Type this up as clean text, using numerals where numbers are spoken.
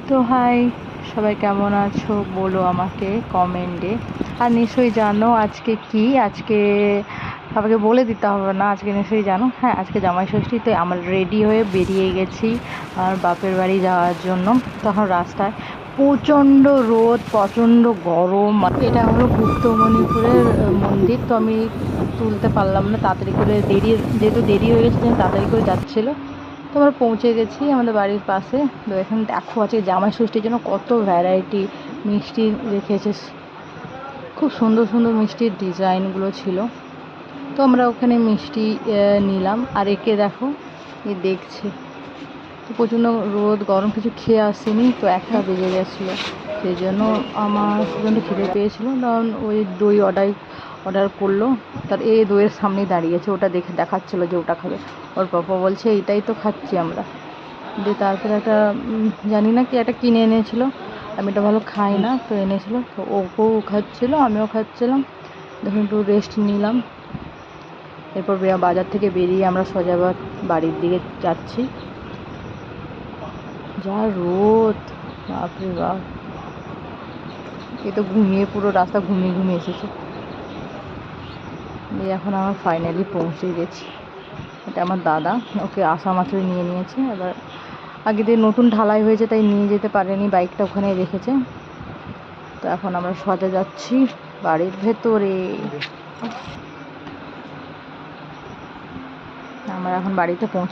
তো হাই, সবাই কেমন আছো বলো আমাকে কমেন্টে। আর নিশ্চয়ই জানো আজকে কি, আজকে সবাইকে বলে দিতে হবে না, আজকে নিশ্চয়ই জানো। হ্যাঁ, আজকে জামাই ষষ্ঠী, তো আমরা রেডি হয়ে বেরিয়ে গেছি আমার বাপের বাড়ি যাওয়ার জন্য। তখন রাস্তায় প্রচণ্ড রোদ, প্রচণ্ড গরম। এটা হলো গুপ্তমণিপুরের মন্দির, তো আমি তুলতে পারলাম না তাড়াতাড়ি করে, যেহেতু দেরি হয়ে গেছে তাড়াতাড়ি করে যাচ্ছিলো। তো আমরা পৌঁছে গেছি আমাদের বাড়ির পাশে। তো এখানে দেখো আজকে জামাই ষষ্ঠীর জন্য কত ভ্যারাইটি মিষ্টি রেখেছে, খুব সুন্দর সুন্দর মিষ্টির ডিজাইনগুলো ছিল। তো আমরা ওখানে মিষ্টি নিলাম। আর একে দেখো, এ দেখছে। তো প্রচণ্ড রোদ গরম, কিছু খেয়ে আসিনি, তো 1টা বেজে গেছিলো। সেই জন্য আমার প্রচণ্ড খিদে পেয়েছিলো, কারণ ওই দই অর্ডার করলো। তার এই দইয়ের সামনেই দাঁড়িয়েছে, ওটা দেখাচ্ছিলো যে ওটা খাবে। ওর পাপা বলছে এইটাই তো খাচ্ছি আমরা। দিয়ে তারপরে একটা জানি না কি একটা কিনে এনেছিল, আমি এটা ভালো খাই না, তো এনেছিল। তো ওকেও খাচ্ছিলো, আমিও খাচ্ছিলাম। দেখুন একটু রেস্ট নিলাম। এরপর বাজার থেকে বেরিয়ে আমরা সোজা বাড়ির দিকে যাচ্ছি। যা রোদ, বাপরে বাপ! এ তো ঘুমিয়ে, পুরো রাস্তা ঘুমিয়ে ঘুমিয়ে এসেছে। দিয়ে এখন আমরা ফাইনালি পৌঁছে গেছি। এটা আমার দাদা, ওকে আসা মাত্রই নিয়ে নিয়েছে। এবার আগে দিয়ে নতুন ঢালাই হয়েছে তাই নিয়ে যেতে পারেনি, বাইকটা ওখানে রেখেছে। তো এখন আমরা সোজা যাচ্ছি বাড়ির ভেতরে। আমরা এখন বাড়িতে পৌঁছে